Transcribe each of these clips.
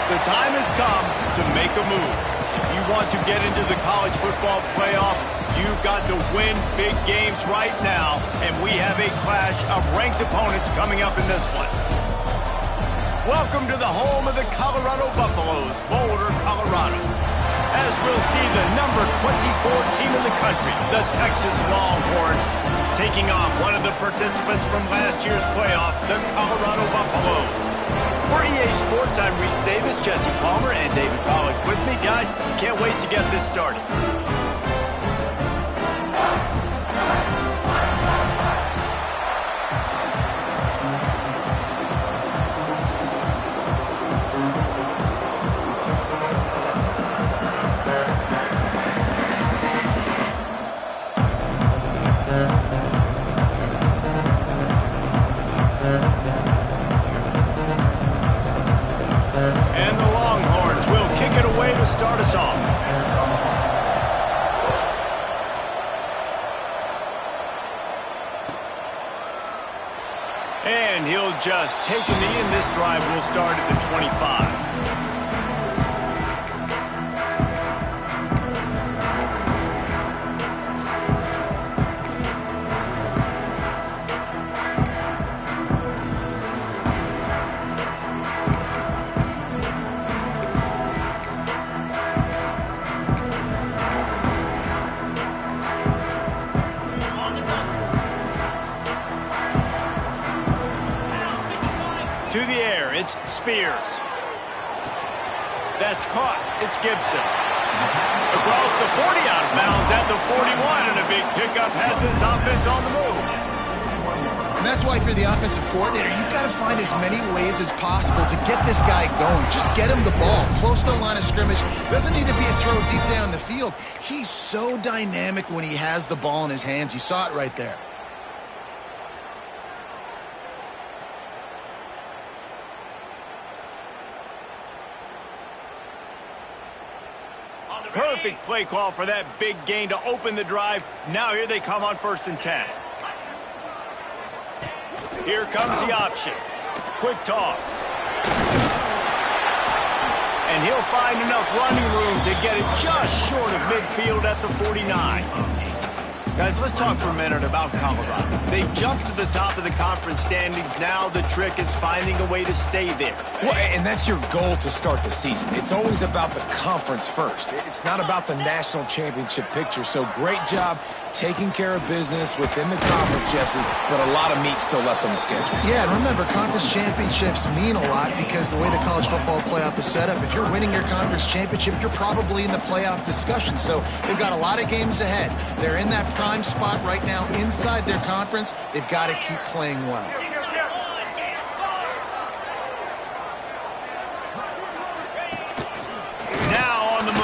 The time has come to make a move. If you want to get into the college football playoff, you've got to win big games right now, and we have a clash of ranked opponents coming up in this one. Welcome to the home of the Colorado Buffaloes, Boulder, Colorado. As we'll see the number 24 team in the country, the Texas Longhorns, taking on one of the participants from last year's playoff, the Colorado Buffaloes. For EA Sports, I'm Reese Davis, Jesse Palmer, and David Pollack with me. Guys, can't wait to get this started. And the Longhorns will kick it away to start us off. And he'll just take a knee, and this drive will start at the 25. To the air, it's Spears. That's caught. It's Gibson. Across the 40, out of bounds at the 41, and a big pickup has this offense on the move. And that's why, if you're the offensive coordinator, you've got to find as many ways as possible to get this guy going. Just get him the ball close to the line of scrimmage. Doesn't need to be a throw deep down the field. He's so dynamic when he has the ball in his hands. You saw it right there. Perfect play call for that big gain to open the drive. Now here they come on 1st and 10. Here comes the option. Quick toss. And he'll find enough running room to get it just short of midfield at the 49. Guys, let's talk for a minute about Colorado. They've jumped to the top of the conference standings. Now the trick is finding a way to stay there. Well, and that's your goal to start the season. It's always about the conference first. It's not about the national championship picture. So great job taking care of business within the conference, Jesse, but a lot of meat still left on the schedule. Yeah, and remember, conference championships mean a lot because the way the college football playoff is set up, if you're winning your conference championship, you're probably in the playoff discussion. So they've got a lot of games ahead. They're in that prime spot right now inside their conference. They've got to keep playing well. Now on the move.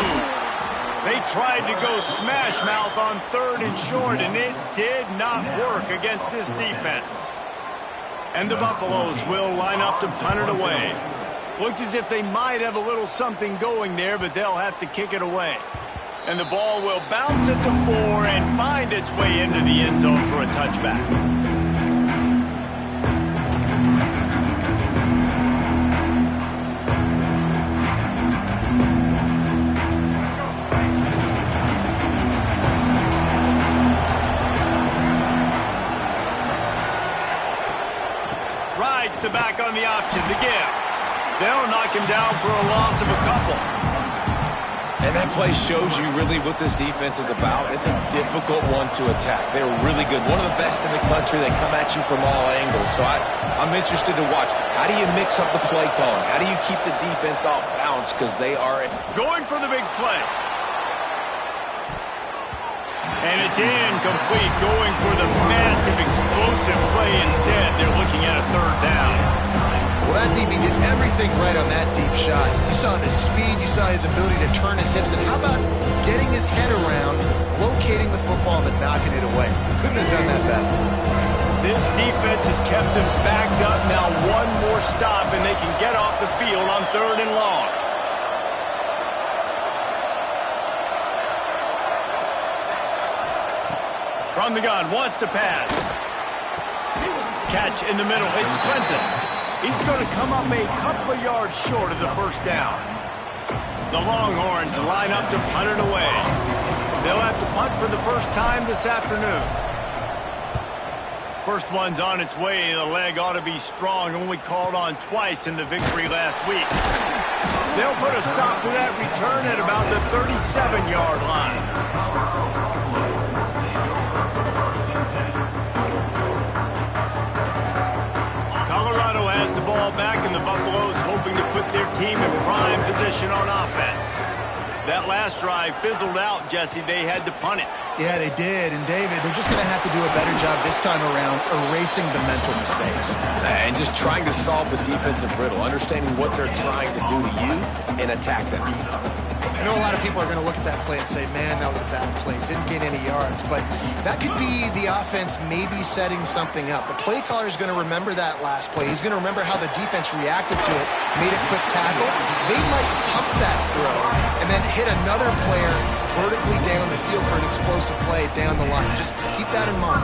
They tried to go smash mouth on 3rd and short, and it did not work against this defense. And the Buffaloes will line up to punt it away. Looked as if they might have a little something going there, but they'll have to kick it away. And the ball will bounce at the 4 and find its way into the end zone for a touchback. Rides the back on the option, the give. They'll knock him down for a loss of a couple. And that play shows you really what this defense is about. It's a difficult one to attack. They're really good. One of the best in the country. They come at you from all angles. So I'm interested to watch. How do you mix up the play calling? How do you keep the defense off balance? Because they are going for the big play. And it's incomplete, going for the massive explosive play instead. They're looking at a 3rd down. Well, that DB did everything right on that deep shot. You saw the speed, you saw his ability to turn his hips, and how about getting his head around, locating the football, and then knocking it away? Couldn't have done that better. This defense has kept them backed up. Now one more stop, and they can get off the field on 3rd and long. From the gun, wants to pass. Catch in the middle, it's Clinton. He's going to come up a couple of yards short of the first down. The Longhorns line up to punt it away. They'll have to punt for the first time this afternoon. First one's on its way. The leg ought to be strong. Only called on twice in the victory last week. They'll put a stop to that return at about the 37-yard line. Colorado has the ball back, and the Buffaloes hoping to put their team in prime position on offense. That last drive fizzled out, Jesse. They had to punt it. Yeah, they did. And, David, they're just going to have to do a better job this time around erasing the mental mistakes. And just trying to solve the defensive riddle, understanding what they're trying to do to you and attack them. I know a lot of people are going to look at that play and say, man, that was a bad play. Didn't gain any yards. But that could be the offense maybe setting something up. The play caller is going to remember that last play. He's going to remember how the defense reacted to it, made a quick tackle. They might pump that throw and then hit another player vertically down the field for an explosive play down the line. Just keep that in mind.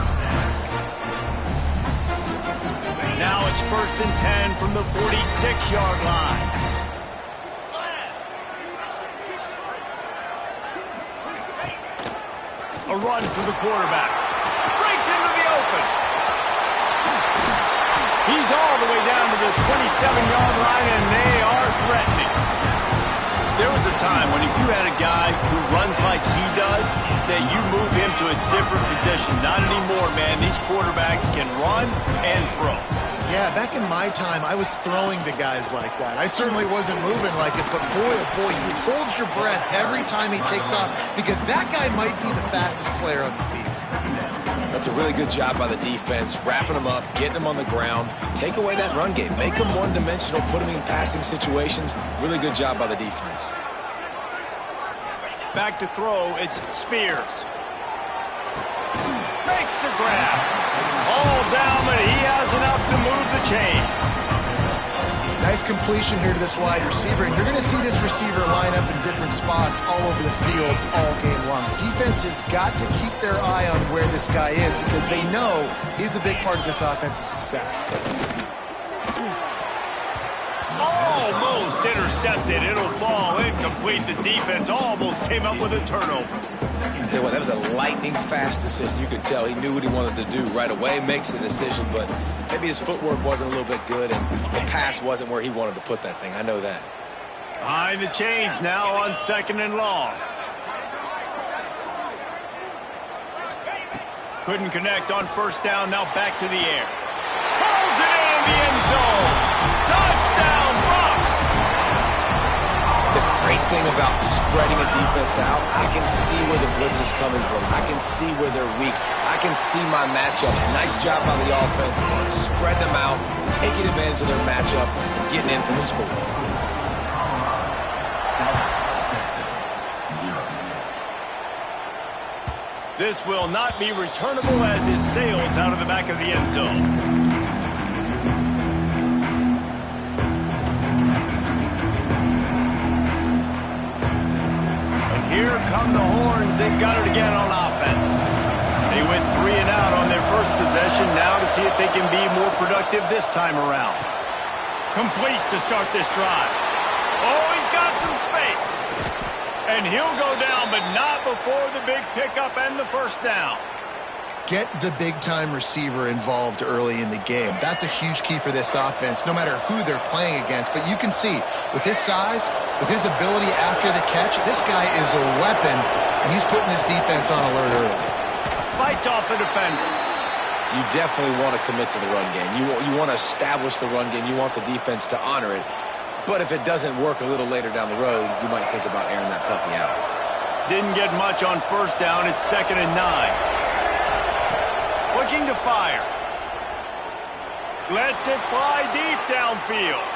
Now it's 1st and 10 from the 46-yard line. A run for the quarterback. Breaks into the open. He's all the way down to the 27-yard line, and they are threatening. There was a time when if you had a guy who runs like he does, that you move him to a different position. Not anymore, man. These quarterbacks can run and throw. Yeah, back in my time, I was throwing to guys like that. I certainly wasn't moving like it, but boy, oh boy, you hold your breath every time he takes off because that guy might be the fastest player on the field. That's a really good job by the defense, wrapping them up, getting them on the ground, take away that run game, make them one-dimensional, put them in passing situations. Really good job by the defense. Back to throw, it's Spears. Makes the grab. All down, but he has enough to move the chains. Nice completion here to this wide receiver, and you're going to see this receiver line up in different spots all over the field all game long. Defense has got to keep their eye on where this guy is because they know he's a big part of this offense's success. Almost intercepted. It'll fall incomplete. The defense almost came up with a turnover. Tell you what, that was a lightning-fast decision. You could tell he knew what he wanted to do right away, makes the decision, but maybe his footwork wasn't a little bit good, and the pass wasn't where he wanted to put that thing. I know that. Behind the chains now on 2nd and long. Couldn't connect on 1st down, now back to the air. Pulls it in the end zone. Touchdown, Bucks! The great thing about spreading a defense out, I can see where the blitz is coming from. I can see where they're weak. I can see my matchups. Nice job by the offense. Spread them out, taking advantage of their matchup, and getting in for the score. This will not be returnable as it sails out of the back of the end zone. Here come the Horns. They've got it again on offense. They went 3 and out on their first possession. Now to see if they can be more productive this time around. Complete to start this drive. Oh, he's got some space. And he'll go down, but not before the big pickup and the first down. Get the big-time receiver involved early in the game. That's a huge key for this offense, no matter who they're playing against. But you can see, with his size, with his ability after the catch, this guy is a weapon, and he's putting his defense on alert early. Fights off the defender. You definitely want to commit to the run game. You want to establish the run game. You want the defense to honor it. But if it doesn't work a little later down the road, you might think about airing that puppy out. Didn't get much on 1st down. It's 2nd and 9. Looking to fire. Lets it fly deep downfield.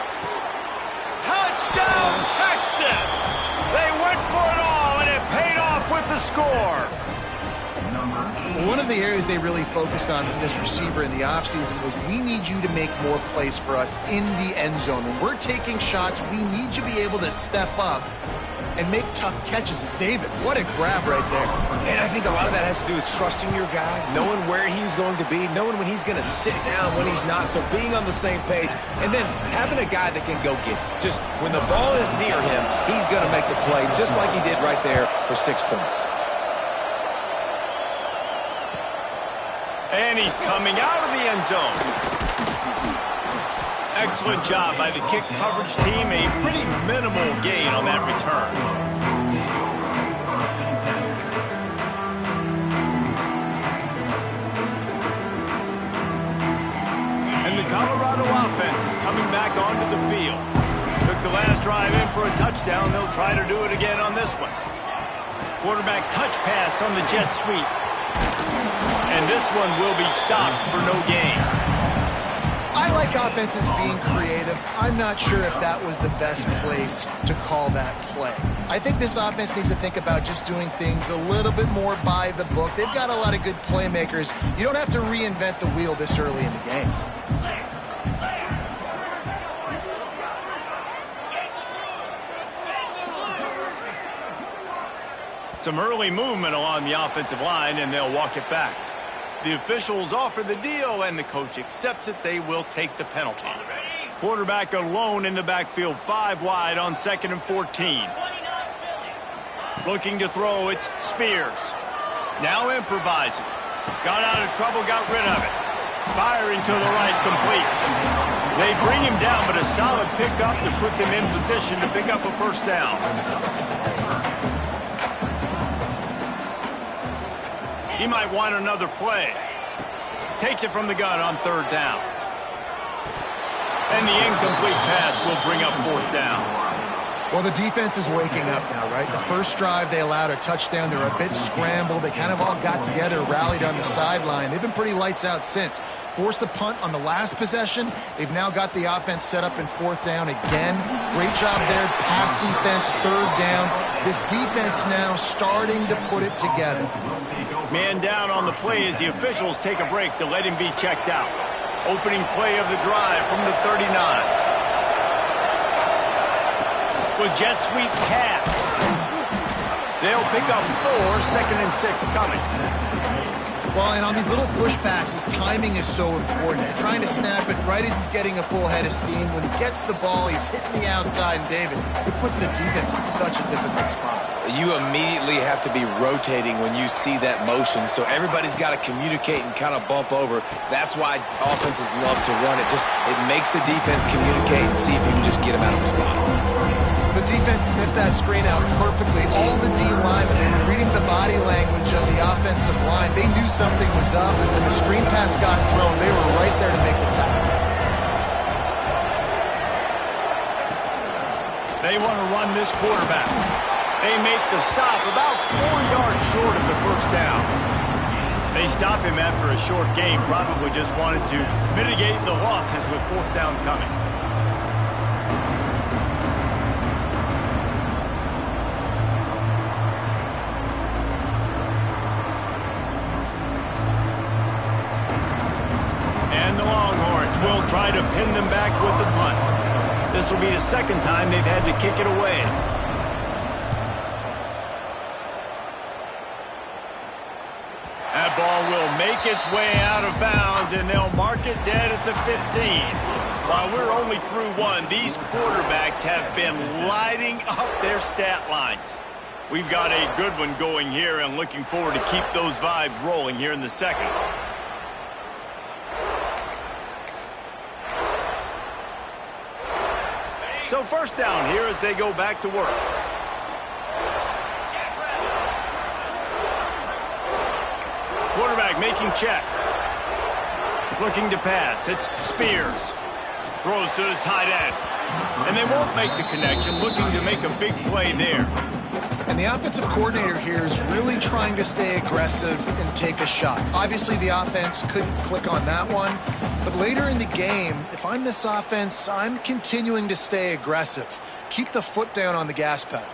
Touchdown, Texas! They went for it all, and it paid off with the score. One of the areas they really focused on with this receiver in the offseason was we need you to make more plays for us in the end zone. When we're taking shots, we need you to be able to step up and make tough catches. And David, what a grab right there. And I think a lot of that has to do with trusting your guy, knowing where he's going to be, knowing when he's going to sit down, when he's not. So being on the same page, and then having a guy that can go get it. Just when the ball is near him, he's going to make the play, just like he did right there for 6 points. And he's coming out of the end zone. Excellent job by the kick coverage team. A pretty minimal gain on that return. And the Colorado offense is coming back onto the field. Took the last drive in for a touchdown. They'll try to do it again on this one. Quarterback touch pass on the jet sweep. And this one will be stopped for no gain. I like offenses being creative. I'm not sure if that was the best place to call that play. I think this offense needs to think about just doing things a little bit more by the book. They've got a lot of good playmakers. You don't have to reinvent the wheel this early in the game. Some early movement along the offensive line, and they'll walk it back. The officials offer the deal, and the coach accepts it. They will take the penalty. Quarterback alone in the backfield, 5 wide on 2nd and 14. Looking to throw, it's Spears. Now improvising. Got out of trouble, got rid of it. Firing to the right, complete. They bring him down, but a solid pickup to put them in position to pick up a first down. He might want another play. Takes it from the gun on 3rd down. And the incomplete pass will bring up 4th down. Well, the defense is waking up now, right? The first drive, they allowed a touchdown. They were a bit scrambled. They kind of all got together, rallied on the sideline. They've been pretty lights out since. Forced a punt on the last possession. They've now got the offense set up in 4th down again. Great job there. Pass defense, 3rd down. This defense now starting to put it together. Man down on the play as the officials take a break to let him be checked out. Opening play of the drive from the 39. With jet sweep pass. They'll pick up 4, 2nd and 6 coming. Well, and on these little push passes, timing is so important. You're trying to snap it right as he's getting a full head of steam. When he gets the ball, he's hitting the outside, and David, it puts the defense in such a difficult spot. You immediately have to be rotating when you see that motion, so everybody's got to communicate and kind of bump over. That's why offenses love to run it. It makes the defense communicate and see if you can just get them out of the spot. The defense sniffed that screen out perfectly. All the D linemen, they were reading the body language of the offensive line. They knew something was up, and when the screen pass got thrown, they were right there to make the tackle. They want to run this quarterback. They make the stop about 4 yards short of the first down. They stop him after a short game, probably just wanted to mitigate the losses with 4th down coming. And the Longhorns will try to pin them back with the punt. This will be the 2nd time they've had to kick it away. That ball will make its way out of bounds, and they'll mark it dead at the 15. While we're only through 1, these quarterbacks have been lighting up their stat lines. We've got a good one going here, and looking forward to keep those vibes rolling here in the 2nd. So 1st down here as they go back to work. Quarterback making checks. Looking to pass. It's Spears. Throws to the tight end. And they won't make the connection. Looking to make a big play there. And the offensive coordinator here is really trying to stay aggressive and take a shot. Obviously, the offense couldn't click on that one. But later in the game, if I'm this offense, I'm continuing to stay aggressive. Keep the foot down on the gas pedal.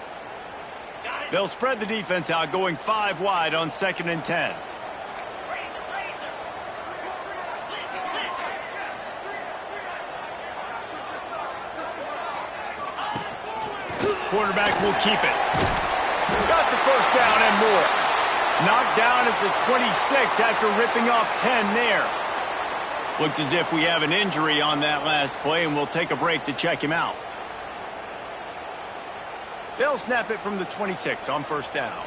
They'll spread the defense out, going 5 wide on 2nd and 10. quarterback will keep it. Got the first down and more. Knocked down at the 26 after ripping off 10 there. Looks as if we have an injury on that last play, and we'll take a break to check him out. They'll snap it from the 26 on first down.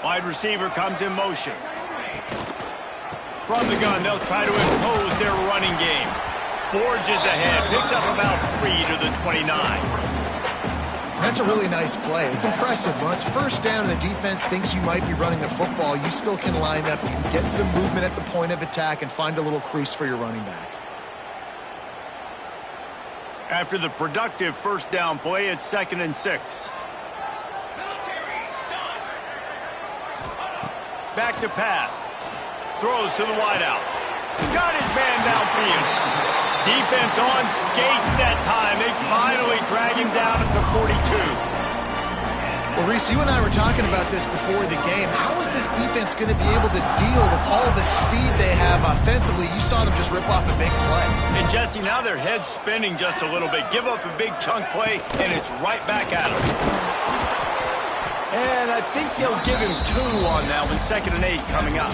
Wide receiver comes in motion. From the gun, they'll try to impose their running game. Forges ahead, picks up about 3 to the 29. That's a really nice play. It's impressive. When it's first down and the defense thinks you might be running the football, you still can line up, you can get some movement at the point of attack and find a little crease for your running back. After the productive first down play, it's 2nd and 6. Back to pass. Throws to the wideout. Got his man downfield. Defense on skates that time. They finally drag him down at the 42. Well, Reese, you and I were talking about this before the game. How is this defense going to be able to deal with all the speed they have offensively? You saw them just rip off a big play. And, Jesse, now their head's spinning just a little bit. Give up a big chunk play, and it's right back at them. And I think they'll give him 2 on that one. 2nd and 8 coming up.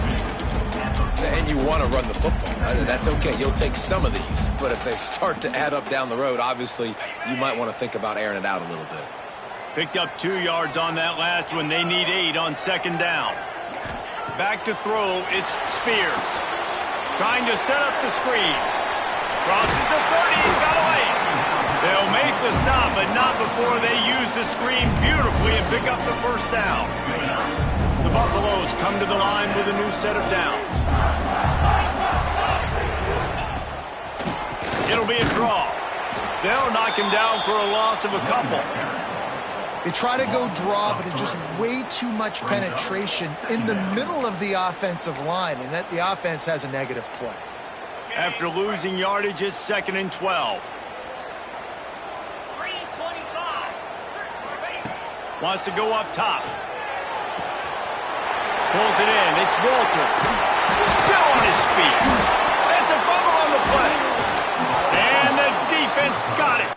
And you want to run the football. That's okay. You'll take some of these. But if they start to add up down the road, obviously, you might want to think about airing it out a little bit. Picked up 2 yards on that last one. They need 8 on 2nd down. Back to throw. It's Spears. Trying to set up the screen. Crosses the 30. He's got away. They'll make the stop, but not before they use the screen beautifully and pick up the first down. The Buffaloes come to the line with a new set of downs. It'll be a draw. They'll knock him down for a loss of a couple. They try to go draw, but there's just way too much penetration in the middle of the offensive line, and that the offense has a negative play. After losing yardage, it's 2nd and 12. Wants to go up top. Pulls it in. It's Walters. Still on his feet. That's a fumble on the play. And the defense got it.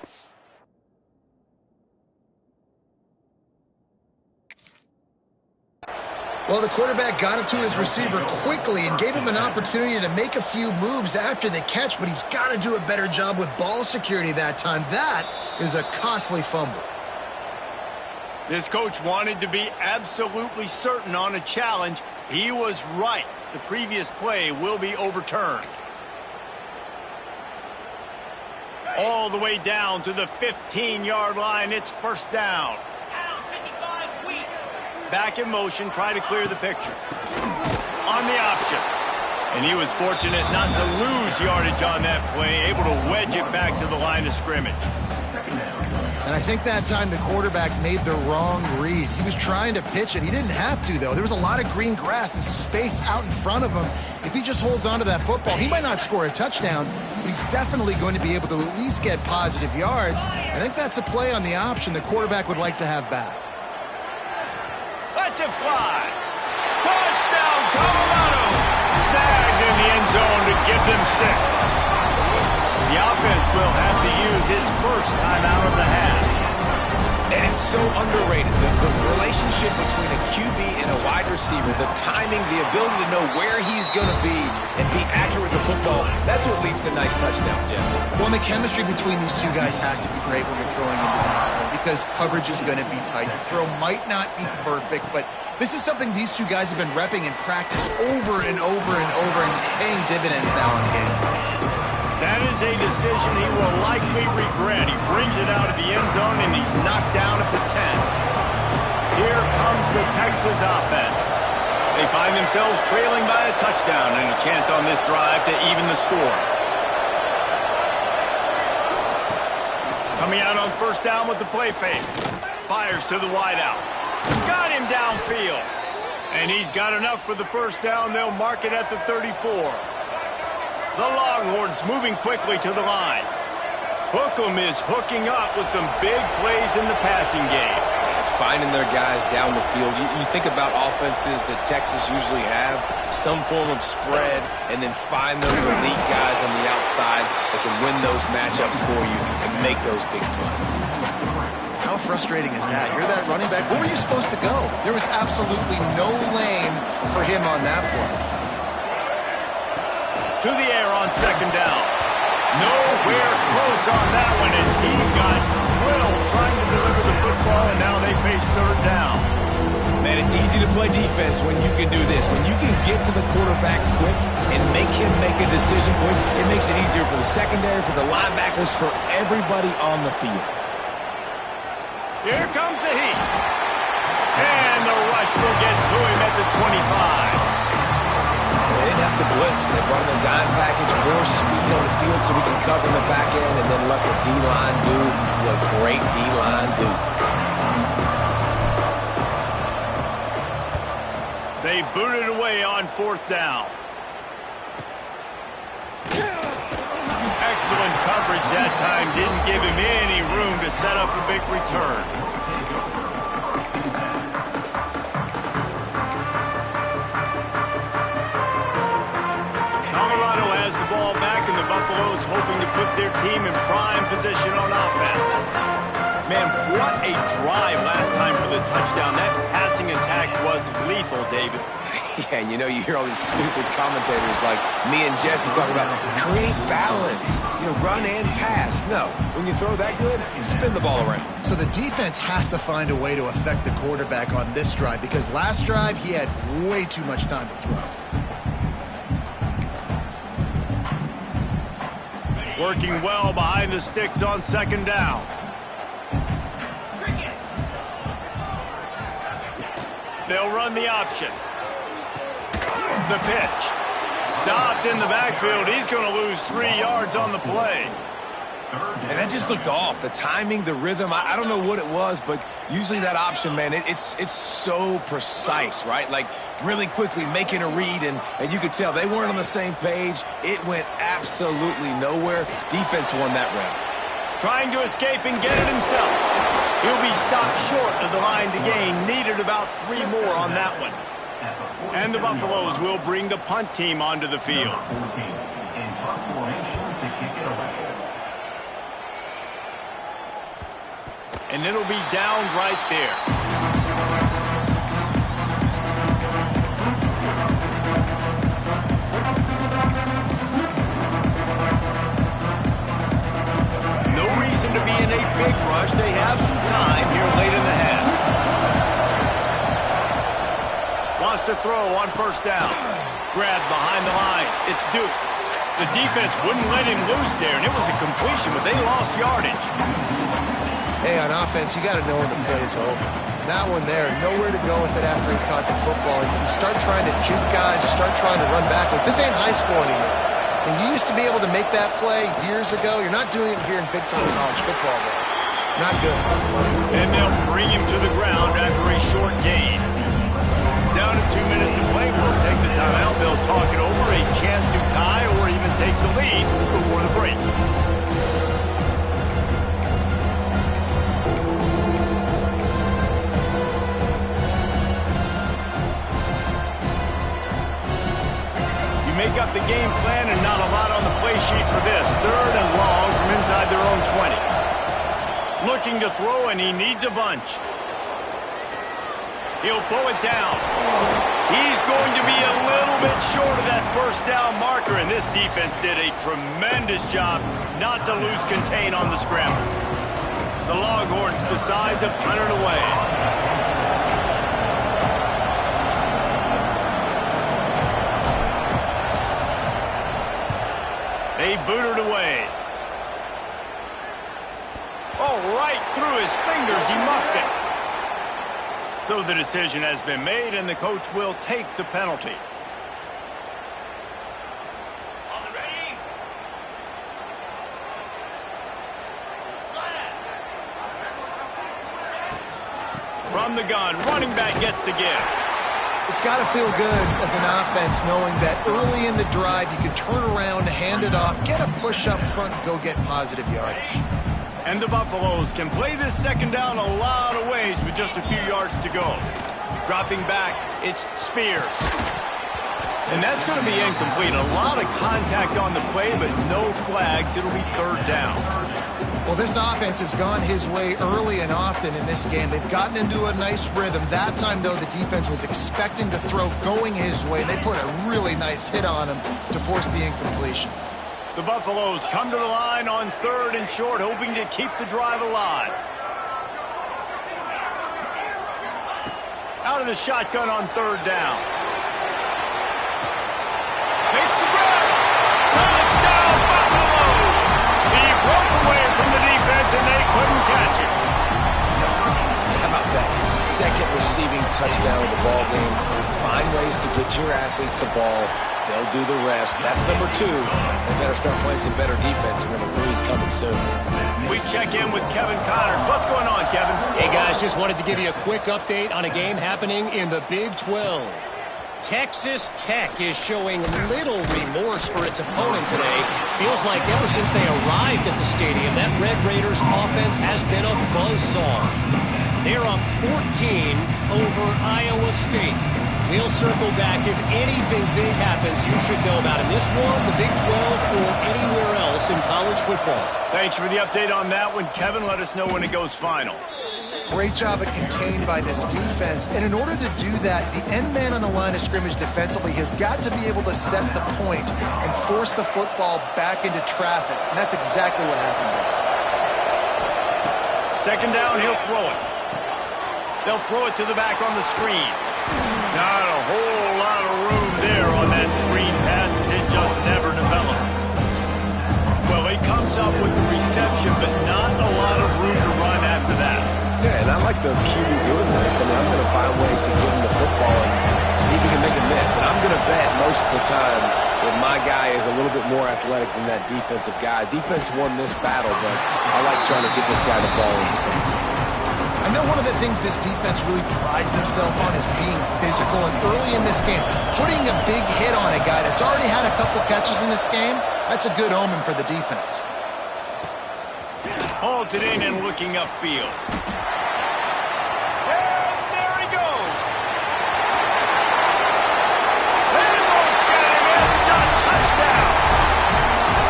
Well, the quarterback got it to his receiver quickly and gave him an opportunity to make a few moves after the catch, but he's got to do a better job with ball security that time. That is a costly fumble. This coach wanted to be absolutely certain on a challenge. He was right. The previous play will be overturned. All the way down to the 15-yard line. It's first down. Back in motion, try to clear the picture. On the option. And he was fortunate not to lose yardage on that play, able to wedge it back to the line of scrimmage. And I think that time the quarterback made the wrong read. He was trying to pitch it. He didn't have to, though. There was a lot of green grass and space out in front of him. If he just holds on to that football, he might not score a touchdown, but he's definitely going to be able to at least get positive yards. I think that's a play on the option the quarterback would like to have back. Let's it fly. Touchdown, Colorado. Snagged in the end zone to give them 6. The offense will have to use its first timeout of the half. And it's so underrated. The relationship between a QB and a wide receiver, the timing, the ability to know where he's going to be and be accurate with the football, that's what leads to nice touchdowns, Jesse. Well, and the chemistry between these two guys has to be great when you're throwing into the end zone because coverage is going to be tight. The throw might not be perfect, but this is something these two guys have been repping in practice over and over and over, and it's paying dividends now in games. That is a decision he will likely regret. He brings it out of the end zone, and he's knocked down at the 10. Here comes the Texas offense. They find themselves trailing by a touchdown and a chance on this drive to even the score. Coming out on first down with the play fake. Fires to the wideout. Got him downfield. And he's got enough for the first down. They'll mark it at the 34. The Longhorns moving quickly to the line. Hookem is hooking up with some big plays in the passing game. finding their guys down the field. You think about offenses that Texas usually have, some form of spread, and then find those elite guys on the outside that can win those matchups for you and make those big plays. How frustrating is that? You're that running back. Where were you supposed to go? There was absolutely no lane for him on that play. To the air on second down. Nowhere close on that one as he got drilled trying to deliver the football, and now they face third down. Man, it's easy to play defense when you can do this. When you can get to the quarterback quick and make him make a decision quick, it makes it easier for the secondary, for the linebackers, for everybody on the field. Here comes the heat. And the rush will get to him at the 25. They didn't have to blitz. They brought in the dime package, more speed on the field so we can cover in the back end and then let the D-line do what great D-line do. They booted away on fourth down. Excellent coverage that time. Didn't give him any room to set up a big return. Colorado has the ball back, and the Buffaloes hoping to put their team in prime position on offense. Man, what a drive last time for the touchdown. That passing attack was lethal, David. Yeah, and you hear all these stupid commentators like me and Jesse talking about create balance, run and pass. No, when you throw that good, spin the ball around. So the defense has to find a way to affect the quarterback on this drive, because last drive he had way too much time to throw. Working well behind the sticks on second down. They'll run the option. The pitch. Stopped in the backfield. He's going to lose 3 yards on the play. And that just looked off. The timing, the rhythm, I don't know what it was, but usually that option, man, it's so precise, right? Like really quickly making a read, and you could tell they weren't on the same page. It went absolutely nowhere. Defense won that round. Trying to escape and get it himself. He'll be stopped short of the line to gain. Needed about 3 more on that one. And the Buffaloes will bring the punt team onto the field. And it'll be down right there. No reason to be in a big rush. They have some time here late in the half. Wants to throw on first down. Grabbed behind the line. It's Duke. The defense wouldn't let him loose there, and it was a completion, but they lost yardage. Hey, on offense, you got to know when the play's over. That one there, nowhere to go with it after he caught the football. You start trying to juke guys, you start trying to run backward. This ain't high school anymore. When you used to be able to make that play years ago, you're not doing it here in big-time college football, though. Not good. And they'll bring him to the ground after a short gain. Down to 2 minutes to play. We'll take the timeout. They'll talk it over. A chance to tie or even take the lead before the break. Make up the game plan, and not a lot on the play sheet for this. 3rd and long from inside their own 20. Looking to throw, and he needs a bunch. He'll pull it down. He's going to be a little bit short of that first down marker, and this defense did a tremendous job not to lose contain on the scramble. The Longhorns decide to punt it away. They booted away. Oh, right through his fingers, he muffed it. So the decision has been made, and the coach will take the penalty. From the gun, running back gets to give. It's got to feel good as an offense knowing that early in the drive you can turn around, hand it off, get a push up front, go get positive yardage. And the Buffaloes can play this second down a lot of ways with just a few yards to go. Dropping back, it's Spears. And that's going to be incomplete. A lot of contact on the play, but no flags. It'll be third down. Well, this offense has gone his way early and often in this game. They've gotten into a nice rhythm. That time, though, the defense was expecting to throw going his way. They put a really nice hit on him to force the incompletion. The Buffaloes come to the line on 3rd and short, hoping to keep the drive alive. Out of the shotgun on 3rd down. Makes the grab. Touchdown, Buffaloes! He broke away from the defense, and they couldn't catch him. How about that? His second receiving touchdown of the ball game. Find ways to get your athletes the ball. They'll do the rest. That's number 2. They better start playing some better defense. Number 3 is coming soon. We check in with Kevin Connors. What's going on, Kevin? Hey, guys, just wanted to give you a quick update on a game happening in the Big 12. Texas Tech is showing little remorse for its opponent today. Feels like ever since they arrived at the stadium, that Red Raiders offense has been a buzzsaw. They're up 14 over Iowa State. We'll circle back. If anything big happens, you should know about it. This one, the Big 12, or anywhere else in college football. Thanks for the update on that one, Kevin. Let us know when it goes final. Great job at contained by this defense. And in order to do that, the end man on the line of scrimmage defensively has got to be able to set the point and force the football back into traffic. And that's exactly what happened there. Second down, he'll throw it. They'll throw it to the back on the screen. Not a whole lot of room there on that screen pass as it just never developed. Well, he comes up with the reception, but not a lot of room to run after that. Yeah, and I like the QB doing this. I mean, I'm going to find ways to get him the football and see if he can make a miss. And I'm going to bet most of the time that my guy is a little bit more athletic than that defensive guy. Defense won this battle, but I like trying to get this guy the ball in space. I know one of the things this defense really prides themselves on is being physical, and early in this game, putting a big hit on a guy that's already had a couple catches in this game, that's a good omen for the defense. Hauls it in and looking upfield. And there he goes. They won't get him. It's a touchdown.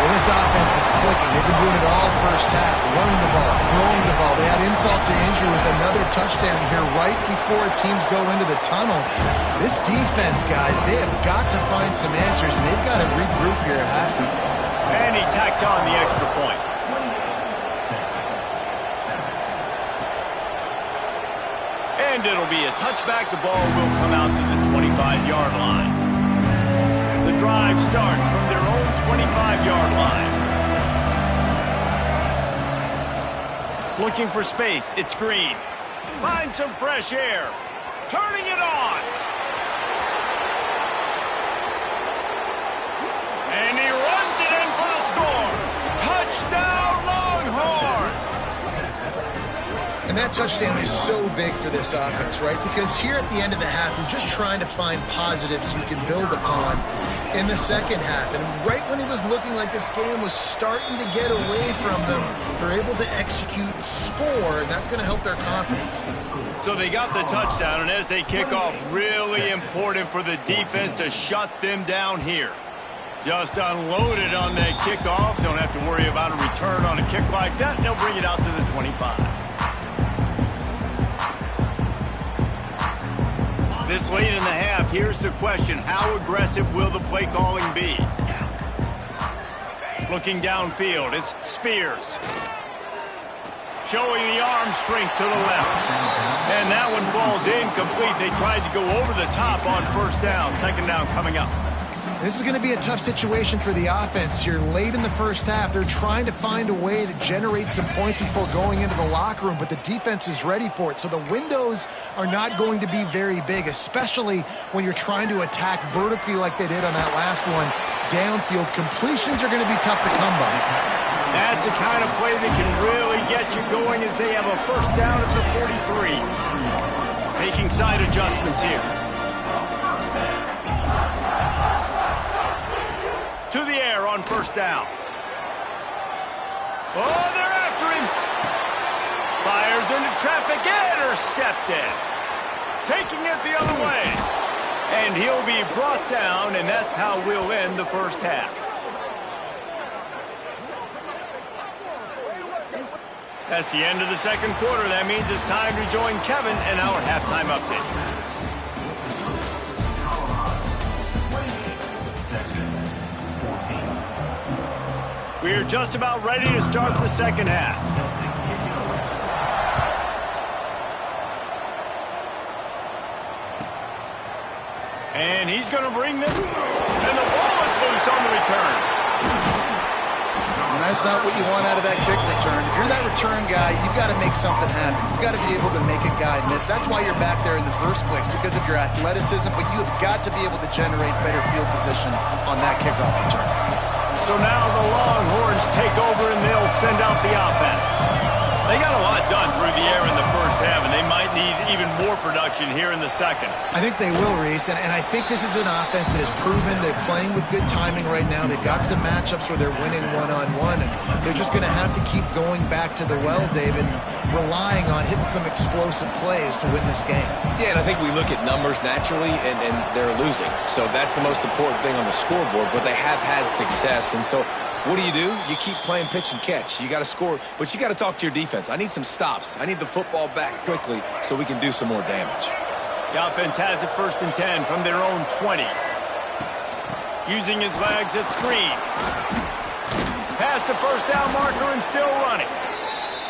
Well, this offense is clicking. They've been doing it all first half, running the ball, throwing the ball. They had insult to injury with another touchdown here right before teams go into the tunnel. This defense, guys, they have got to find some answers, and they've got to regroup here at halftime. And he tacks on the extra point. And it'll be a touchback. The ball will come out to the 25-yard line. The drive starts from their own 25-yard line. Looking for space. It's Green. Find some fresh air. Turning it on. And he runs it in for the score. Touchdown, Longhorns! And that touchdown is so big for this offense, right? Because here at the end of the half, you're just trying to find positives you can build upon in the second half. And right when it was looking like this game was starting to get away from them, they're able to execute, score, and that's going to help their confidence. So they got the touchdown, and as they kick off, really important for the defense to shut them down here. Just unloaded on that kickoff. Don't have to worry about a return on a kick like that. They'll bring it out to the 25. This late in the half, here's the question. How aggressive will the play calling be? Looking downfield, it's Spears. Showing the arm strength to the left. And that one falls incomplete. They tried to go over the top on first down. Second down coming up. This is going to be a tough situation for the offense here. Late in the first half, they're trying to find a way to generate some points before going into the locker room, but the defense is ready for it. So the windows are not going to be very big, especially when you're trying to attack vertically like they did on that last one. Downfield completions are going to be tough to come by. That's the kind of play that can really get you going as they have a first down at the 43. Making side adjustments here. To the air on first down. Oh, they're after him. into traffic. Intercepted. Taking it the other way. And he'll be brought down, and that's how we'll end the first half. That's the end of the second quarter. That means it's time to join Kevin in our halftime update. We're just about ready to start the second half. And he's going to bring this. And the ball is loose on the return. And that's not what you want out of that kick return. If you're that return guy, you've got to make something happen. You've got to be able to make a guy miss. That's why you're back there in the first place, because of your athleticism, but you've got to be able to generate better field position on that kickoff return. So now the Longhorns take over and they'll send out the offense. They got a lot done through the air in the first half, and they might need even more production here in the second. I think they will, Reese, and I think this is an offense that has proven they're playing with good timing right now. They've got some matchups where they're winning one-on-one, and they're just going to have to keep going back to the well, David, and relying on hitting some explosive plays to win this game. Yeah, and I think we look at numbers naturally, and they're losing. So that's the most important thing on the scoreboard, but they have had success, and so what do? You keep playing pitch and catch. You got to score, but you got to talk to your defense. I need some stops. I need the football back quickly so we can do some more damage. The offense has it 1st and 10 from their own 20. Using his legs at screen. Past the first down marker and still running.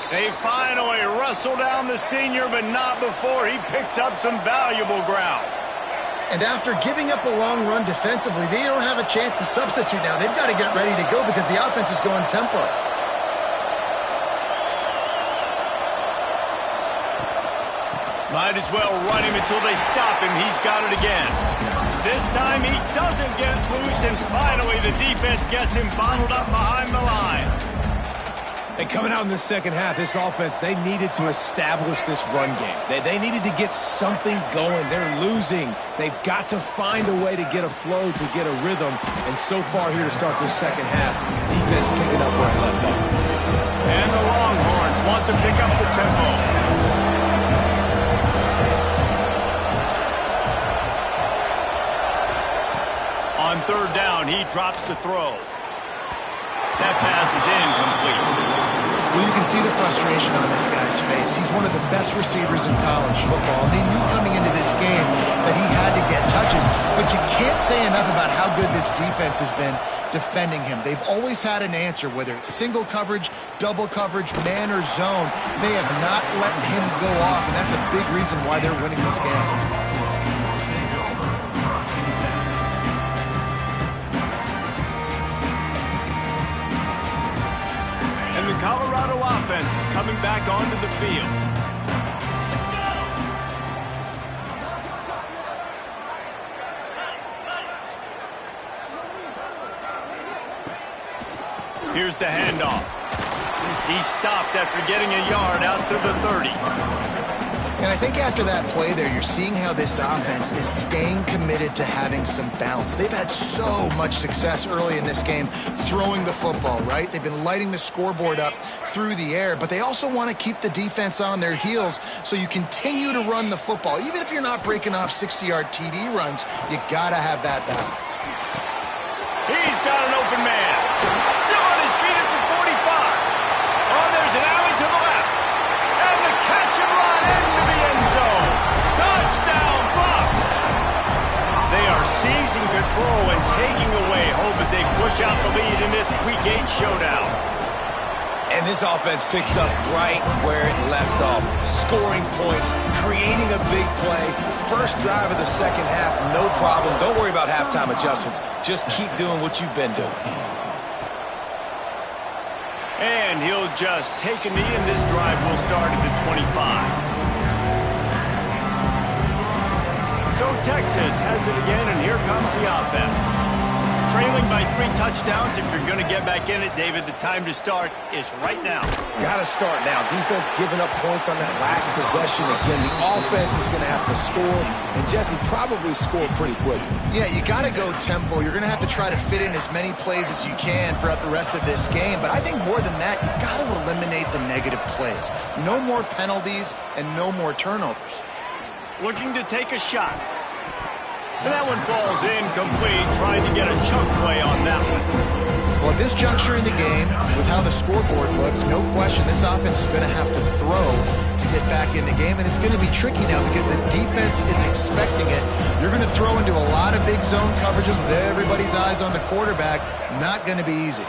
They finally wrestle down the senior, but not before he picks up some valuable ground. And after giving up a long run defensively, they don't have a chance to substitute now. They've got to get ready to go because the offense is going tempo. Might as well run him until they stop him. He's got it again. This time he doesn't get loose, and finally the defense gets him bottled up behind the line. And coming out in the second half, this offense, they needed to establish this run game. They needed to get something going. They're losing. They've got to find a way to get a flow, to get a rhythm. And so far here to start this second half, defense picking up where it left off. And the Longhorns want to pick up the tempo. On 3rd down, he drops to throw. That pass is incomplete. Well, you can see the frustration on this guy's face. He's one of the best receivers in college football. And he knew coming into this game that he had to get touches. But you can't say enough about how good this defense has been defending him. They've always had an answer, whether it's single coverage, double coverage, man or zone. They have not let him go off, and that's a big reason why they're winning this game. And the Colorado offense is coming back onto the field. Here's the handoff. He stopped after getting a yard out to the 30. And I think after that play there, you're seeing how this offense is staying committed to having some balance. They've had so much success early in this game throwing the football, right? They've been lighting the scoreboard up through the air, but they also want to keep the defense on their heels so you continue to run the football. Even if you're not breaking off 60-yard TD runs, you got to have that balance. He's got an open man. Still on his feet at the 45. Oh, there's an alley to the left. And the catch and run into the end zone. Touchdown, Bucks. They are seizing control and taking away hope as they push out the lead in this Week 8 showdown. And this offense picks up right where it left off. Scoring points, creating a big play. First drive of the second half, no problem. Don't worry about halftime adjustments. Just keep doing what you've been doing. And he'll just take a knee, and this drive will start at the 25. So Texas has it again, and here comes the offense. trailing by 3 touchdowns. If you're going to get back in it, David, the time to start is right now. Got to start now. Defense giving up points on that last possession. Again, the offense is going to have to score, and Jesse probably scored pretty quickly. Yeah, you got to go tempo. You're going to have to try to fit in as many plays as you can throughout the rest of this game. But I think more than that, you got to eliminate the negative plays. No more penalties and no more turnovers. Looking to take a shot. And that one falls incomplete, trying to get a chunk play on that one. Well, at this juncture in the game, with how the scoreboard looks, no question this offense is going to have to throw to get back in the game, and it's going to be tricky now because the defense is expecting it. You're going to throw into a lot of big zone coverages with everybody's eyes on the quarterback. Not going to be easy.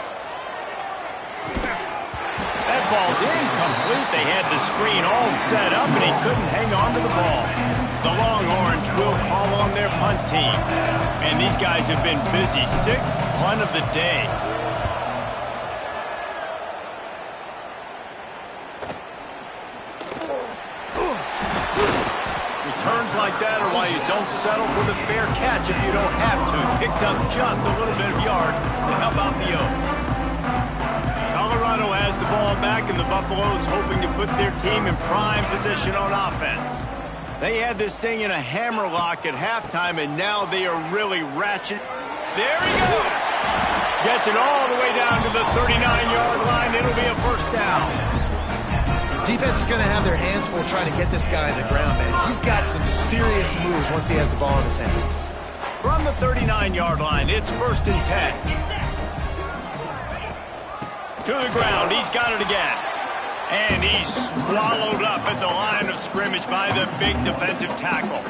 That ball's incomplete. They had the screen all set up, and he couldn't hang on to the ball. The Longhorns will call on their punt team. And these guys have been busy. 6th punt of the day. Returns like that are why you don't settle for the fair catch if you don't have to. Picks up just a little bit of yards to help out the O. Colorado has the ball back, and the Buffaloes hoping to put their team in prime position on offense. They had this thing in a hammerlock at halftime, and now they are really ratchet. There he goes! Gets it all the way down to the 39-yard line. It'll be a first down. Defense is going to have their hands full trying to get this guy on the ground, man. He's got some serious moves once he has the ball in his hands. From the 39-yard line, it's 1st and 10. To the ground, he's got it again. And he's swallowed up at the line of scrimmage by the big defensive tackle.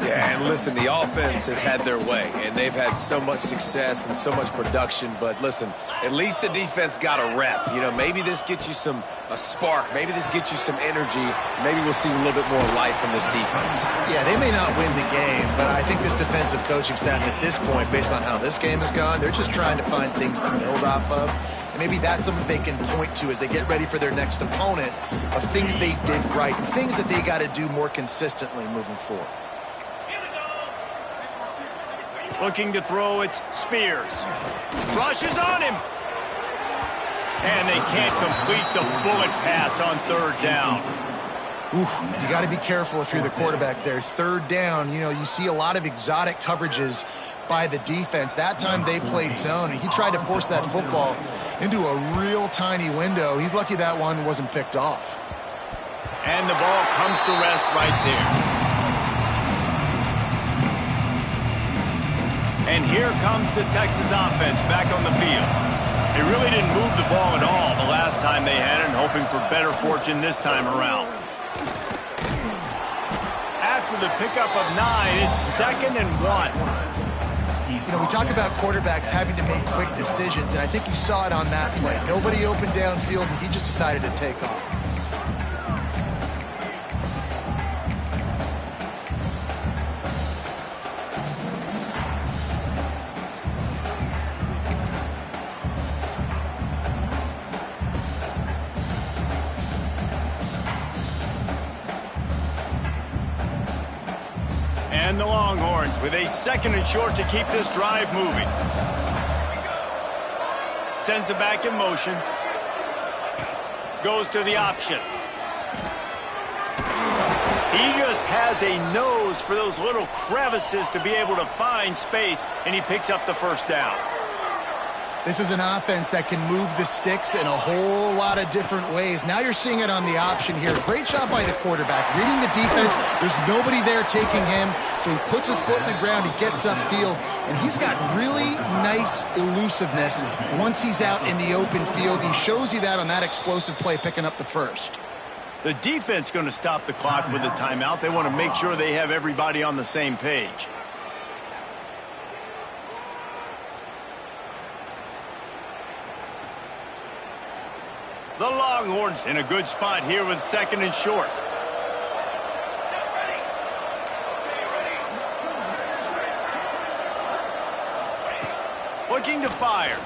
Yeah, and listen, the offense has had their way, and they've had so much success and so much production. But listen, at least the defense got a rep. You know, maybe this gets you a spark. Maybe this gets you some energy. Maybe we'll see a little bit more life from this defense. Yeah, they may not win the game, but I think this defensive coaching staff at this point, based on how this game has gone, they're just trying to find things to build off of. And maybe that's something they can point to as they get ready for their next opponent of things they did right, things that they got to do more consistently moving forward. Looking to throw, it's Spears. Rushes on him. And they can't complete the bullet pass on 3rd down. Oof, you got to be careful if you're the quarterback there. 3rd down, you know, you see a lot of exotic coverages by the defense. That time they played zone, and he tried to force that football into a real tiny window. He's lucky that one wasn't picked off. And the ball comes to rest right there. And here comes the Texas offense back on the field. They really didn't move the ball at all the last time they had it, and hoping for better fortune this time around. After the pickup of 9, it's 2nd and 1. You know, we talk about quarterbacks having to make quick decisions, and I think you saw it on that play. Nobody open downfield, and he just decided to take off. And the Longhorns with a 2nd and short to keep this drive moving. Sends it back in motion. Goes to the option. He just has a nose for those little crevices to be able to find space, and he picks up the first down. This is an offense that can move the sticks in a whole lot of different ways. Now you're seeing it on the option here. Great job by the quarterback. Reading the defense, there's nobody there taking him, so he puts his foot in the ground, he gets upfield, and he's got really nice elusiveness once he's out in the open field. He shows you that on that explosive play, picking up the first. The defense going to stop the clock with a timeout. They want to make sure they have everybody on the same page. The Longhorns in a good spot here with 2nd and short. Looking to fire.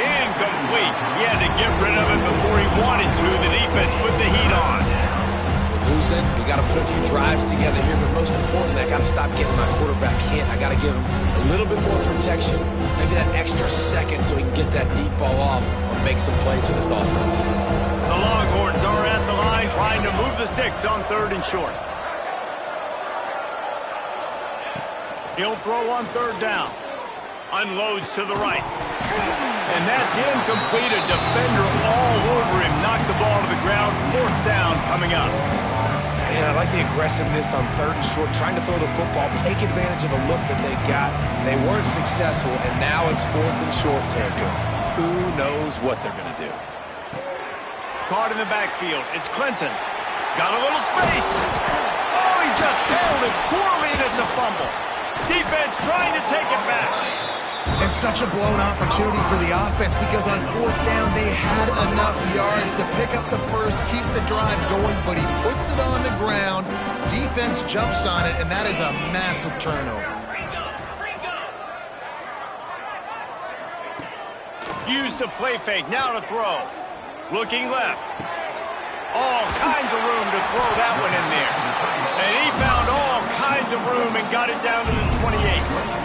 Incomplete. He had to get rid of it before he wanted to. The defense put the heat on. We're losing. We got to put a few drives together here, but most importantly, I got to stop getting my quarterback hit. I got to give him a little bit more protection, maybe that extra second so he can get that deep ball off or make some plays for this offense. The Longhorns are at the line trying to move the sticks on 3rd and short. He'll throw on 3rd down. Unloads to the right. And that's incomplete. A defender all over him. Knocked the ball to the ground. 4th down coming up. And I like the aggressiveness on 3rd and short, trying to throw the football, take advantage of a look that they got. They weren't successful, and now it's 4th and short territory. Who knows what they're going to do? Caught in the backfield. It's Clinton. Got a little space. Oh, he just handled it poorly, and it's a fumble. Defense trying to take it back. And such a blown opportunity for the offense because on 4th down, they had enough yards to pick up the first, keep the drive going, but he puts it on the ground. Defense jumps on it, and that is a massive turnover. Use the play fake. Now to throw. Looking left. All kinds of room to throw that one in there. And he found all kinds of room and got it down to the 28.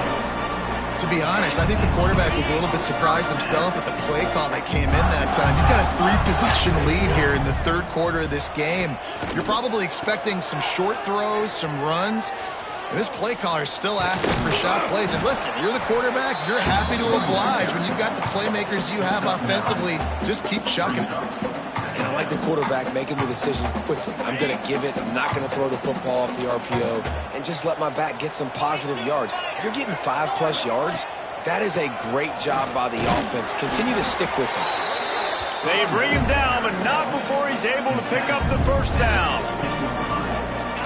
To be honest, I think the quarterback was a little bit surprised himself with the play call that came in that time. You've got a 3-possession lead here in the 3rd quarter of this game. You're probably expecting some short throws, some runs. And this play caller is still asking for shot plays. And listen, you're the quarterback. You're happy to oblige when you've got the playmakers you have offensively. Just keep chucking it. And I like the quarterback making the decision quickly. I'm going to give it. I'm not going to throw the football off the RPO and just let my back get some positive yards. You're getting 5+ yards. That is a great job by the offense. Continue to stick with it. They bring him down, but not before he's able to pick up the 1st down.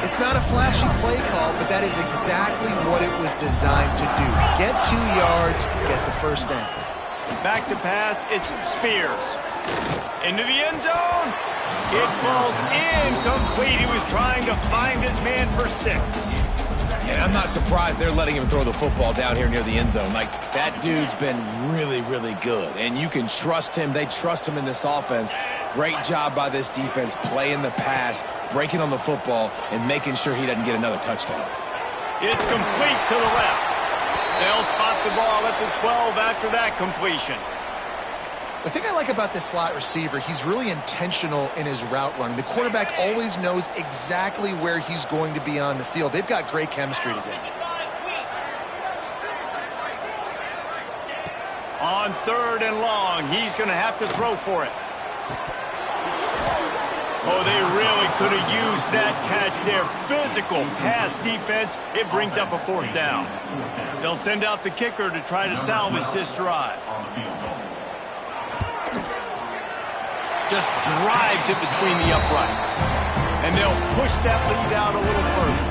It's not a flashy play call, but that is exactly what it was designed to do. Get 2 yards, get the 1st down. Back to pass, it's Spears. Into the end zone. It falls incomplete. He was trying to find his man for 6. And I'm not surprised they're letting him throw the football down here near the end zone. Like, that dude's been really, really good. And you can trust him. They trust him in this offense. Great job by this defense playing the pass, breaking on the football, and making sure he doesn't get another touchdown. It's complete to the left. They'll spot the ball at the 12 after that completion. The thing I like about this slot receiver, he's really intentional in his route running. The quarterback always knows exactly where he's going to be on the field. They've got great chemistry together. On 3rd and long, he's going to have to throw for it. Oh, they really could have used that catch there. Physical pass defense. It brings up a 4th down. They'll send out the kicker to try to salvage this drive. Just drives it between the uprights. And they'll push that lead out a little further.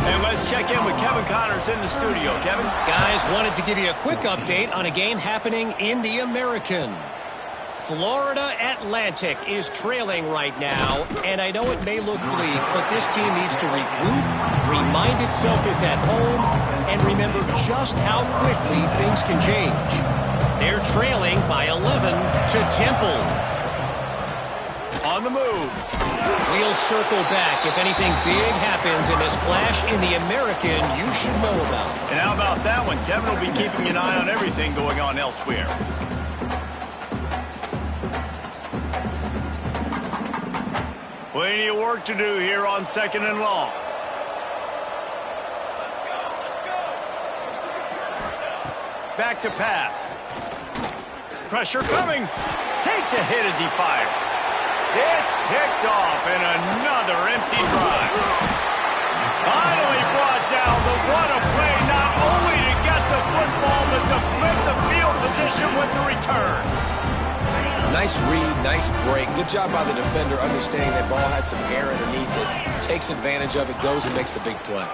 And let's check in with Kevin Connors in the studio. Kevin? Guys, wanted to give you a quick update on a game happening in the American. Florida Atlantic is trailing right now, and I know it may look bleak, but this team needs to regroup, remind itself it's at home, and remember just how quickly things can change. They're trailing by 11 to Temple. On the move. We'll circle back if anything big happens in this clash in the American you should know about. And how about that one? Kevin will be keeping an eye on everything going on elsewhere. Plenty of work to do here on 2nd and long. Back to pass. Pressure coming. Takes a hit as he fires. It's picked off and another empty drive. Finally brought down, but what a play, not only to get the football, but to flip the field position with the return. Nice read, nice break. Good job by the defender understanding that ball had some air underneath it. Takes advantage of it, goes and makes the big play.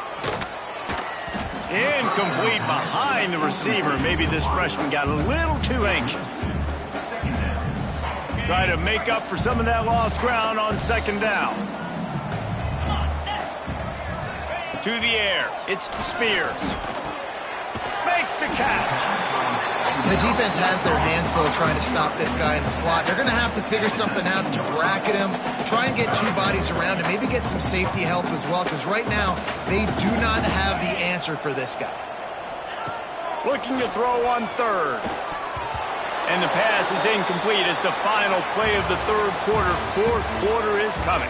Incomplete behind the receiver. Maybe this freshman got a little too anxious. Try to make up for some of that lost ground on 2nd down. To the air. It's Spears. Makes the catch. The defense has their hands full trying to stop this guy in the slot. They're going to have to figure something out to bracket him, try and get 2 bodies around him, maybe get some safety help as well, because right now they do not have the answer for this guy. Looking to throw on third. And the pass is incomplete as the final play of the third quarter. Fourth quarter is coming.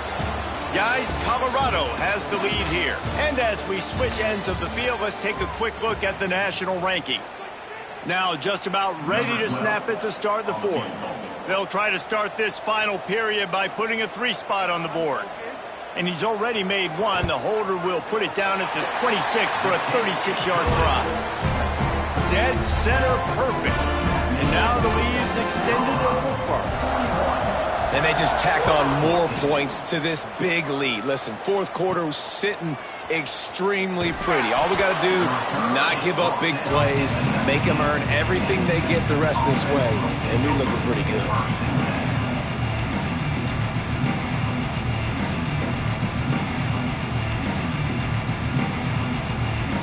Guys, Colorado has the lead here. And as we switch ends of the field, let's take a quick look at the national rankings. Now just about ready to snap it to start the fourth. They'll try to start this final period by putting a 3 spot on the board. And he's already made one. The holder will put it down at the 26 for a 36-yard try. Dead center perfect. And now the lead's extended a little further. And they just tack on more points to this big lead. Listen, fourth quarter was sitting extremely pretty. All we got to do, not give up big plays, make them earn everything they get the rest of this way, and we're looking pretty good.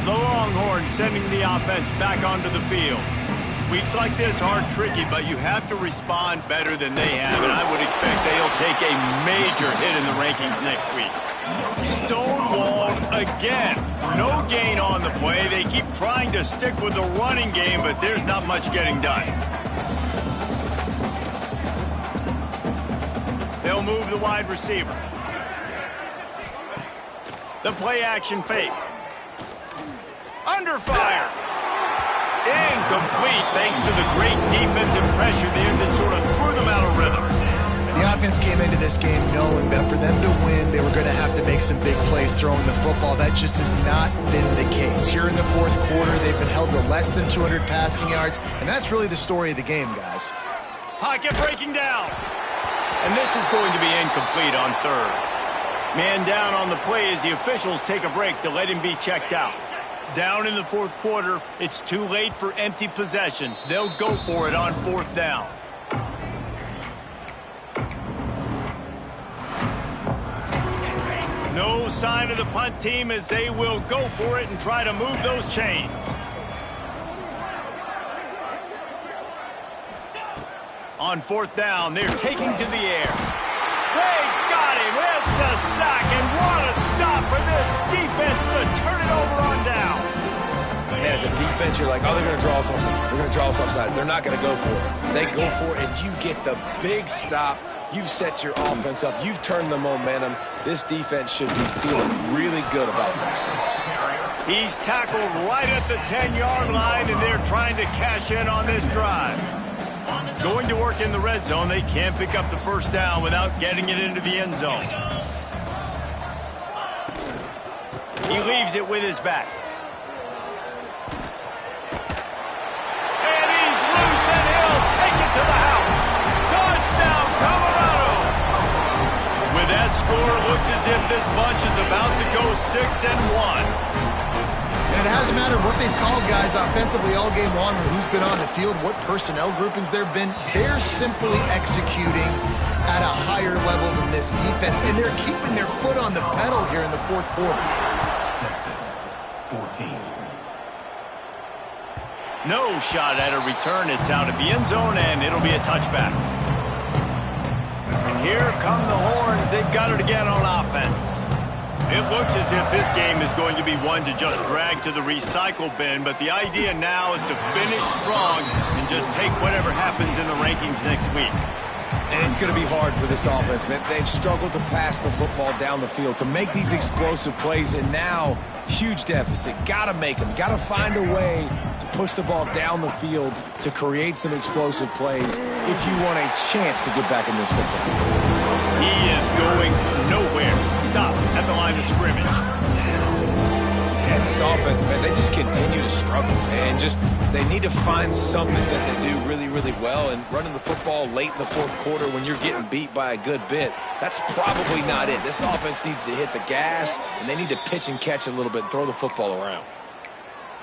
The Longhorns sending the offense back onto the field. Weeks like this are tricky, but you have to respond better than they have, and I would expect they'll take a major hit in the rankings next week. Stonewalled again. No gain on the play. They keep trying to stick with the running game, but there's not much getting done. They'll move the wide receiver. The play action fake. Under fire. Incomplete thanks to the great defensive pressure there that sort of threw them out of rhythm. The offense came into this game knowing that for them to win, they were going to have to make some big plays throwing the football. That just has not been the case. Here in the fourth quarter, they've been held to less than 200 passing yards, and that's really the story of the game, guys. Pocket breaking down. And this is going to be incomplete on third. Man down on the play as the officials take a break to let him be checked out. Down in the fourth quarter, it's too late for empty possessions. They'll go for it on fourth down. No sign of the punt team as they will go for it and try to move those chains. On fourth down, they're taking to the air. They got him. It's a sack, and what a stop for this defense to turn it over on down. Man, as a defense, you're like, oh, they're going to draw us offside. They're going to draw us offside. They're not going to go for it. They go for it, and you get the big stop. You've set your offense up. You've turned the momentum. This defense should be feeling really good about themselves. He's tackled right at the 10-yard line, and they're trying to cash in on this drive. Going to work in the red zone. They can't pick up the first down without getting it into the end zone. He leaves it with his back. And he's loose, and he'll take it to the house. Touchdown, Colorado! With that score, it looks as if this bunch is about to go 6-1. And it hasn't mattered what they've called, guys, offensively all game long, or who's been on the field, what personnel groupings there have been. They're simply executing at a higher level than this defense, and they're keeping their foot on the pedal here in the fourth quarter. Texas, 14. No shot at a return. It's out of the end zone, and it'll be a touchback. And here come the Horns. They've got it again on offense. It looks as if this game is going to be one to just drag to the recycle bin, but the idea now is to finish strong and just take whatever happens in the rankings next week. And it's going to be hard for this offense, man. They've struggled to pass the football down the field, to make these explosive plays, and now huge deficit. Got to make them. Got to find a way to push the ball down the field to create some explosive plays if you want a chance to get back in this football. He is going nowhere. Stop at the line of scrimmage. And this offense, man, they just continue to struggle. And they need to find something that they do really, really well. And running the football late in the fourth quarter when you're getting beat by a good bit, that's probably not it. This offense needs to hit the gas, and they need to pitch and catch a little bit and throw the football around.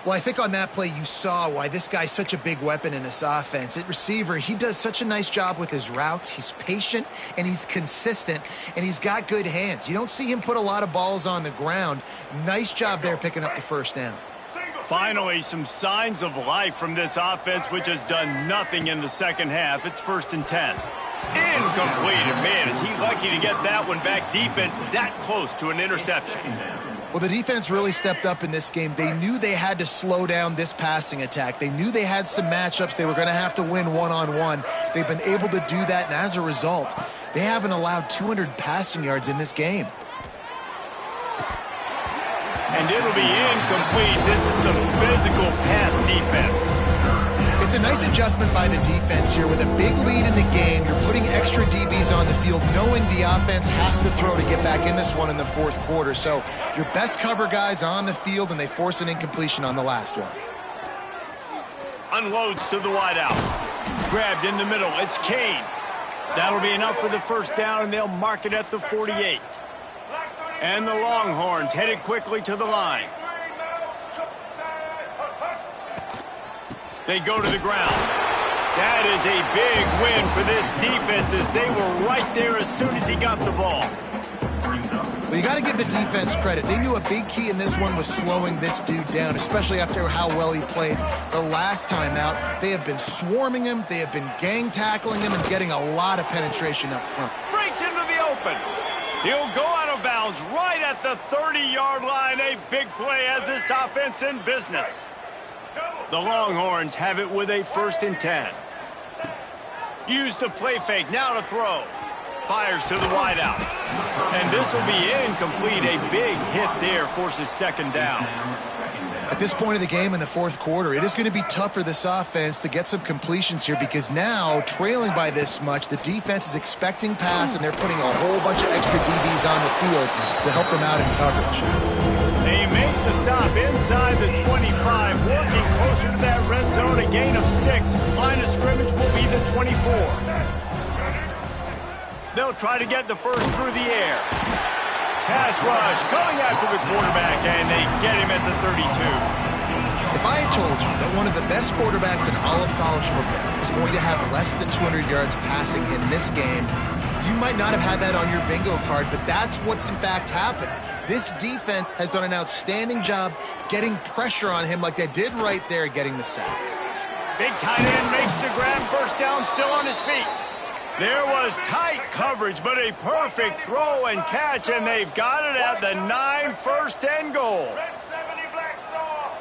Well, I think on that play you saw why this guy's such a big weapon in this offense. At receiver, he does such a nice job with his routes. He's patient, and he's consistent, and he's got good hands. You don't see him put a lot of balls on the ground. Nice job there picking up the first down. Finally, some signs of life from this offense, which has done nothing in the second half. It's 1st and 10. Incomplete. And man, is he lucky to get that one back. Defense that close to an interception. Well, the defense really stepped up in this game. They knew they had to slow down this passing attack. They knew they had some matchups they were going to have to win one-on-one. They've been able to do that, and as a result, they haven't allowed 200 passing yards in this game. And it'll be incomplete. This is some physical pass defense. It's a nice adjustment by the defense here. With a big lead in the game, you're putting extra DBs on the field, knowing the offense has to throw to get back in this one in the fourth quarter. So your best cover guys on the field, and they force an incompletion on the last one. Unloads to the wideout. Grabbed in the middle. It's Kane. That'll be enough for the first down, and they'll mark it at the 48. And the Longhorns headed quickly to the line. They go to the ground. That is a big win for this defense, as they were right there as soon as he got the ball. Well, you got to give the defense credit. They knew a big key in this one was slowing this dude down, especially after how well he played the last time out. They have been swarming him. They have been gang tackling him and getting a lot of penetration up front. Breaks into the open. He'll go out of bounds right at the 30-yard line. A big play as this offense in business. The Longhorns have it with a 1st and 10. Use the play fake, now to throw. Fires to the wideout. And this will be incomplete. A big hit there forces 2nd down. At this point of the game in the fourth quarter, it is going to be tough for this offense to get some completions here, because now, trailing by this much, the defense is expecting pass, and they're putting a whole bunch of extra DBs on the field to help them out in coverage. They make the stop inside the 25, working closer to that red zone, a gain of 6. Line of scrimmage will be the 24. They'll try to get the first through the air. Pass rush coming after the quarterback, and they get him at the 32. If I had told you that one of the best quarterbacks in all of college football was going to have less than 200 yards passing in this game, you might not have had that on your bingo card, but that's what's in fact happened. This defense has done an outstanding job getting pressure on him, like they did right there, getting the sack. Big tight end makes the grab, first down, still on his feet. There was tight coverage, but a perfect throw and catch, and they've got it at the 9, 1st and goal. Red 70 black saw.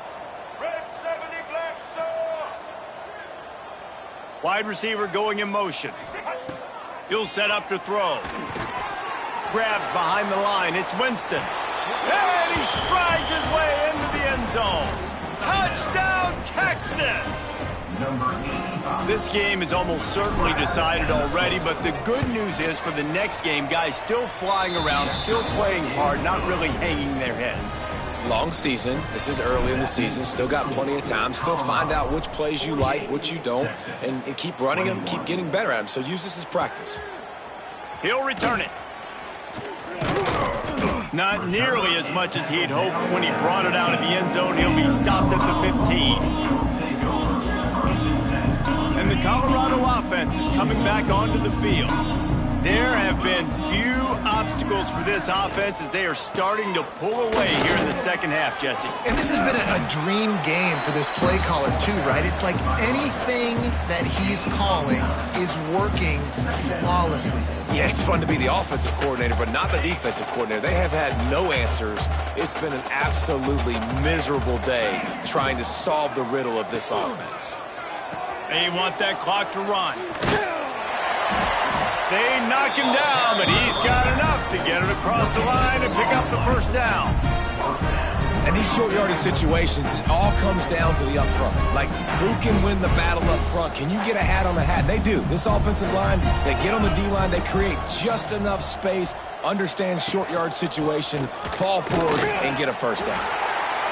Red 70 black saw. Wide receiver going in motion. He'll set up to throw. Grabbed behind the line. It's Winston. And he strides his way into the end zone. Touchdown, Texas! This game is almost certainly decided already, but the good news is for the next game, guys still flying around, still playing hard, not really hanging their heads. Long season. This is early in the season. Still got plenty of time. Still find out which plays you like, which you don't, and keep running them, keep getting better at them. So use this as practice. He'll return it. Not nearly as much as he had hoped when he brought it out of the end zone. He'll be stopped at the 15. And the Colorado offense is coming back onto the field. There have been few obstacles for this offense as they are starting to pull away here in the second half, Jesse. And this has been a dream game for this play caller too, right? It's like anything that he's calling is working flawlessly. Yeah, it's fun to be the offensive coordinator, but not the defensive coordinator. They have had no answers. It's been an absolutely miserable day trying to solve the riddle of this offense. They want that clock to run. They knock him down, but he's got enough to get it across the line and pick up the first down. And these short yardage situations, it all comes down to the up front. Like, who can win the battle up front? Can you get a hat on the hat? They do. This offensive line, they get on the D-line, they create just enough space, understand short yard situation, fall forward, and get a first down.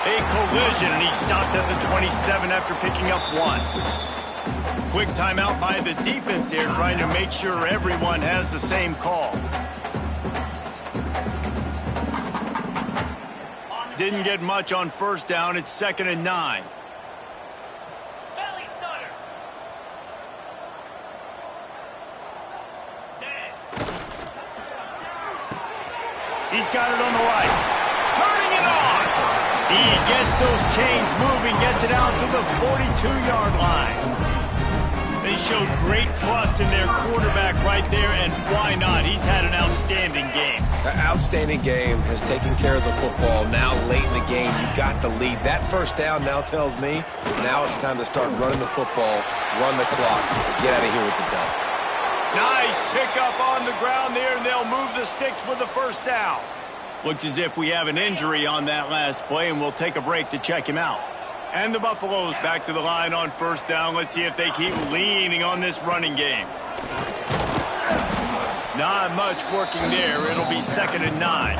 A collision, and he stopped at the 27 after picking up 1. Quick timeout by the defense there, trying to make sure everyone has the same call. Didn't get much on first down. It's 2nd and 9. He's got it on the right. Turning it on. He gets those chains moving, gets it out to the 42-yard line. And he showed great trust in their quarterback right there, and why not? He's had an outstanding game. An outstanding game, has taken care of the football. Now late in the game, you got the lead. That first down now tells me now it's time to start running the football, run the clock, get out of here with the dub. Nice pickup on the ground there, and they'll move the sticks with the first down. Looks as if we have an injury on that last play, and we'll take a break to check him out. And the Buffaloes back to the line on first down. Let's see if they keep leaning on this running game. Not much working there. It'll be 2nd and 9.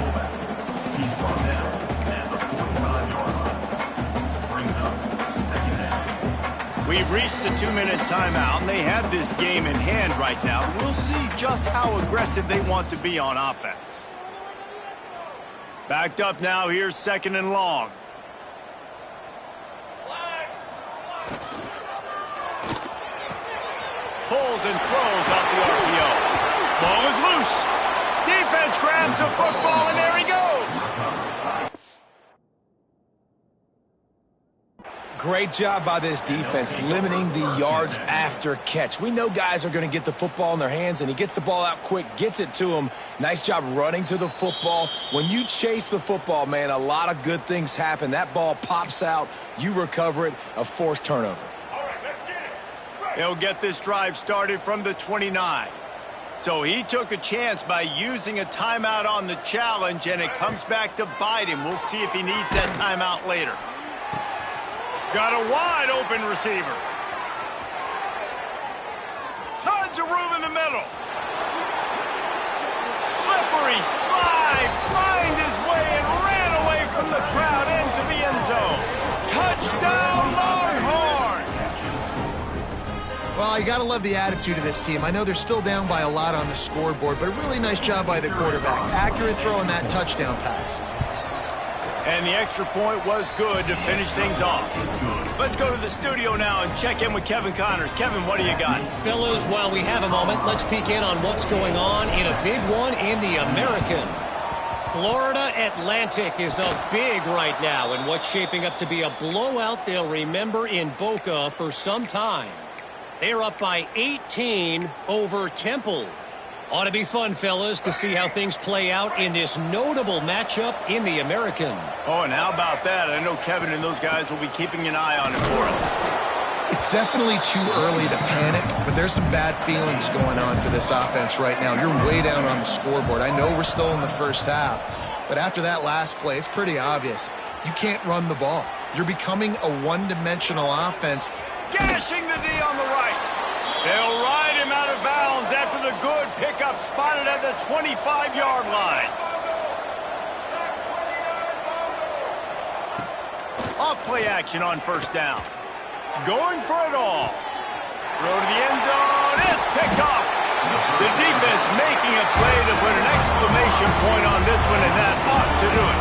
We've reached the 2-minute timeout, and they have this game in hand right now. We'll see just how aggressive they want to be on offense. Backed up now. Here's 2nd and long. Pulls and throws out the RPO. Ball is loose. Defense grabs the football, and there he goes. Great job by this defense, limiting the yards after catch. We know guys are going to get the football in their hands, and he gets the ball out quick, gets it to him. Nice job running to the football. When you chase the football, man, a lot of good things happen. That ball pops out. You recover it, a forced turnover. They'll get this drive started from the 29. So he took a chance by using a timeout on the challenge, and it comes back to bite him. We'll see if he needs that timeout later. Got a wide open receiver. Tons of room in the middle. Slippery slide. Find his way and ran away from the crowd into the end zone. Touchdown, Longhorns! Well, you got to love the attitude of this team. I know they're still down by a lot on the scoreboard, but a really nice job by the quarterback. Accurate throw in that touchdown pass. And the extra point was good to finish things off. Let's go to the studio now and check in with Kevin Connors. Kevin, what do you got? Fellas, while we have a moment, let's peek in on what's going on in a big one in the American. Florida Atlantic is up big right now in what's shaping up to be a blowout they'll remember in Boca for some time. They're up by 18 over Temple. Ought to be fun, fellas, to see how things play out in this notable matchup in the American. Oh, and how about that? I know Kevin and those guys will be keeping an eye on it for us. It's definitely too early to panic, but there's some bad feelings going on for this offense right now. You're way down on the scoreboard. I know we're still in the first half, but after that last play, it's pretty obvious. You can't run the ball. You're becoming a one-dimensional offense. Gashing the D on the right. They'll ride him out of bounds after the good pickup spotted at the 25-yard line. Off play action on first down. Going for it all. Throw to the end zone. It's picked off. The defense making a play to put an exclamation point on this one, and that ought to do it.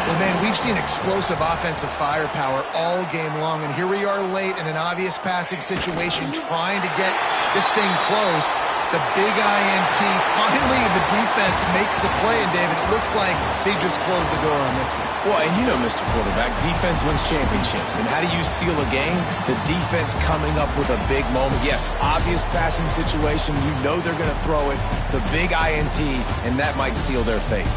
Well, man, we've seen explosive offensive firepower all game long, and here we are late in an obvious passing situation trying to get this thing close. The big INT, finally the defense makes a play, and David, it looks like they just closed the door on this one. Well, and you know, Mr. Quarterback, defense wins championships. And how do you seal a game? The defense coming up with a big moment. Yes, obvious passing situation. You know they're going to throw it. The big INT, and that might seal their fate.